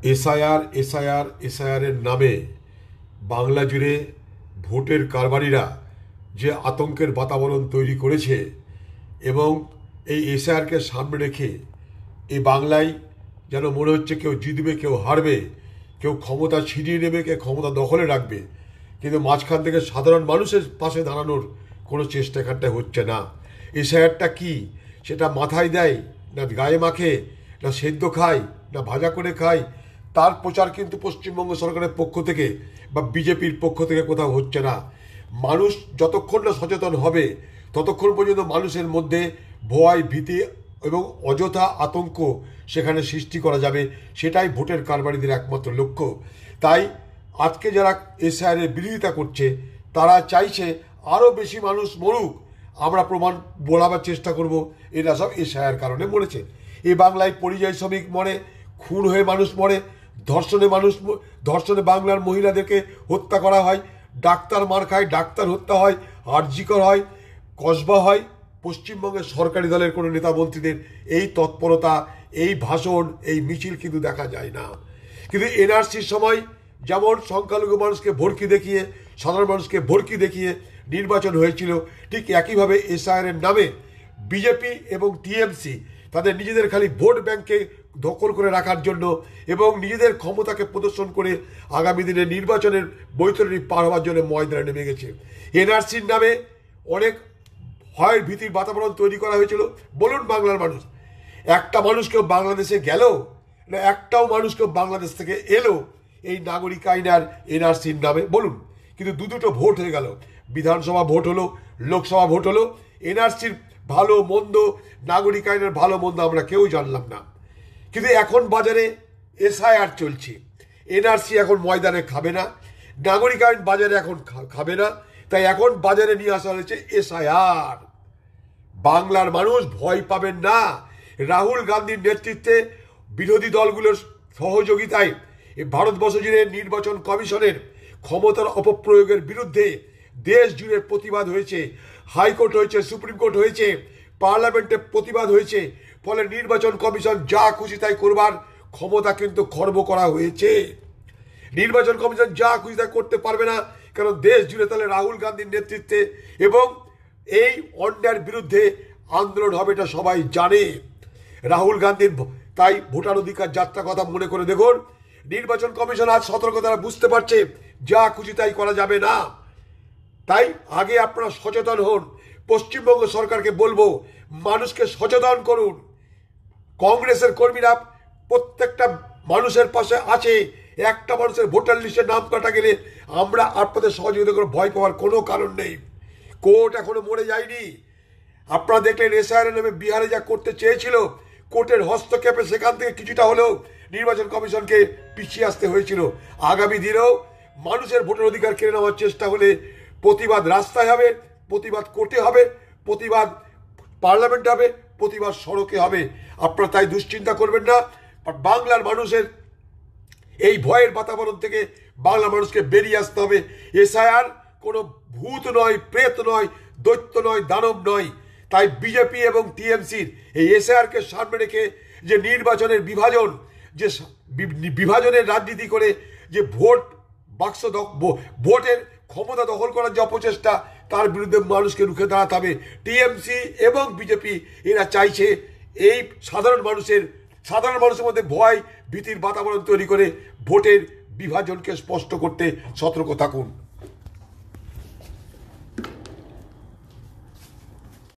এসআইআরের নামে বাংলা জুড়ে ভোটের কারবারিরা যে আতঙ্কের বাতাবরণ তৈরি করেছে এবং এই এসআইআরকে সামনে রেখে এই বাংলায় যেন মনে হচ্ছে কেউ জিতবে কেউ হারবে, কেউ ক্ষমতা ছিনিয়ে নেবে, কেউ ক্ষমতা দখলে রাখবে, কিন্তু মাঝখান থেকে সাধারণ মানুষের পাশে দাঁড়ানোর কোনো চেষ্টা এখানটায় হচ্ছে না। এসআইআরটা কি সেটা মাথায় দেয় না গায়ে মাখে, না সেদ্ধ খায়, না ভাজা করে খায়, তার প্রচার কিন্তু পশ্চিমবঙ্গ সরকারের পক্ষ থেকে বা বিজেপির পক্ষ থেকে কোথাও হচ্ছে না। মানুষ যতক্ষণ না সচেতন হবে ততক্ষণ পর্যন্ত মানুষের মধ্যে ভয়, ভীতি এবং অযথা আতঙ্ক সেখানে সৃষ্টি করা যাবে, সেটাই ভোটের কারবারিদের একমাত্র লক্ষ্য। তাই আজকে যারা এসআইআরের বিরোধিতা করছে তারা চাইছে আরও বেশি মানুষ মরুক, আমরা প্রমাণ বলাবার চেষ্টা করব এরা সব এসআইআর কারণে মরেছে। এই বাংলায় পরিযায়ী শ্রমিক মরে, খুন হয়ে মানুষ মরে, ধর্ষণে বাংলার মহিলাদেরকে হত্যা করা হয়, ডাক্তার মার খায়, ডাক্তার হত্যা হয়, আরজিকর হয়, কসবা হয়। পশ্চিমবঙ্গের সরকারি দলের কোনো নেতা মন্ত্রীদের এই তৎপরতা, এই ভাষণ, এই মিছিল কিন্তু দেখা যায় না। কিন্তু এনআরসির সময় যেমন সংখ্যালঘু মানুষকে ভড়কি দেখিয়ে, সাধারণ মানুষকে ভড়কি দেখিয়ে নির্বাচন হয়েছিল, ঠিক একইভাবে এসআইআরের নামে বিজেপি এবং টিএমসি তাদের নিজেদের খালি ভোট ব্যাংকে দখল করে রাখার জন্য এবং নিজেদের ক্ষমতাকে প্রদর্শন করে আগামী দিনে নির্বাচনের বৈতরণী পার হওয়ার জন্য ময়দানে নেমে গেছে। এনআরসির নামে অনেক ভয়ের ভীতির বাতাবরণ তৈরি করা হয়েছিল। বলুন বাংলার মানুষ, একটা মানুষ কেউ বাংলাদেশে গেল না একটাও মানুষ কেউ বাংলাদেশ থেকে এলো এই নাগরিক আইন আর এনআরসির নামে? বলুন। কিন্তু দুটো ভোট হয়ে গেল, বিধানসভা ভোট হলো, লোকসভা ভোট হলো, এনআরসির ভালো মন্দ, নাগরিক আইনের ভালো মন্দ আমরা কেউ জানলাম না। কিন্তু এখন বাজারে এসআইআর চলছে, এনআরসি এখন ময়দানে খাবে না, নাগরিক আইন বাজারে এখন খাবে না, তাই এখন বাজারে নিয়ে আসা হয়েছে এসআইআর। বাংলার মানুষ ভয় পাবেন না। রাহুল গান্ধীর নেতৃত্বে বিরোধী দলগুলোর সহযোগিতায় ভারতবর্ষ জুড়ে নির্বাচন কমিশনের ক্ষমতার অপপ্রয়োগের বিরুদ্ধে দেশ জুড়ে প্রতিবাদ হয়েছে, হাইকোর্ট হয়েছে, সুপ্রিম কোর্ট হয়েছে, পার্লামেন্টে প্রতিবাদ হয়েছে। ফলে নির্বাচন কমিশন যা খুশি তাই করবার ক্ষমতা কিন্তু খর্ব করা হয়েছে। নির্বাচন কমিশন যা খুশি তাই করতে পারবে না, কারণ দেশ জুড়ে তাহলে রাহুল গান্ধীর নেতৃত্বে এবং এই অন্যায়ের বিরুদ্ধে আন্দোলন হবে, এটা সবাই জানে। রাহুল গান্ধীর তাই ভোটার অধিকার যাত্রা কথা মনে করে দেখুন, নির্বাচন কমিশন আজ সতর্কতা বুঝতে পারছে যা খুশি তাই করা যাবে না। তাই আগে আপনারা সচেতন হন। পশ্চিমবঙ্গ সরকারকে বলবো মানুষকে সচেতন করুন। কংগ্রেসের কর্মীরা প্রত্যেকটা মানুষের পাশে আছে, একটা মানুষের ভোটার লিস্টে নাম কাটা গেলে আমরা আপনাদের সহযোগিতা করে ভয় পাওয়ার কোনো কারণ নেই। কোর্ট এখনো মরে যায়নি। আপনারা দেখলেন এসআইআর নামে বিহারে যা করতে চেয়েছিল, কোর্টের হস্তক্ষেপে সেখান থেকে কিছুটা হলেও নির্বাচন কমিশনকে পিছিয়ে আসতে হয়েছিল। আগামী দিনেও মানুষের ভোটার অধিকার কেড়ে নেওয়ার চেষ্টা হলে প্রতিবাদ রাস্তায় হবে, প্রতিবাদ কোর্টে হবে, প্রতিবাদ পার্লামেন্ট হবে, প্রতিবাদ সড়কে হবে। আপনারা তাই দুশ্চিন্তা করবেন না। বাংলার মানুষের এই ভয়ের বাতাবরণ থেকে বাংলা মানুষকে বেরিয়ে আসতে হবে। এসআইআর কোনো ভূত নয়, প্রেত নয়, দৈত্য নয়, দানব নয়। তাই বিজেপি এবং টিএমসির এই এসআইআরকে সামনে রেখে যে নির্বাচনের বিভাজনের রাজনীতি করে যে ভোট বাক্স ভোটের ক্ষমতা দখল করার যে অপচেষ্টা, তার বিরুদ্ধে মানুষকে রুখে দাঁড়াতে হবে। টিএমসি এবং বিজেপি এরা চাইছে এই সাধারণ মানুষের মধ্যে ভয় ভীতির বাতাবরণ তৈরি করে ভোটের বিভাজনকে স্পষ্ট করতে সতর্ক থাকুন।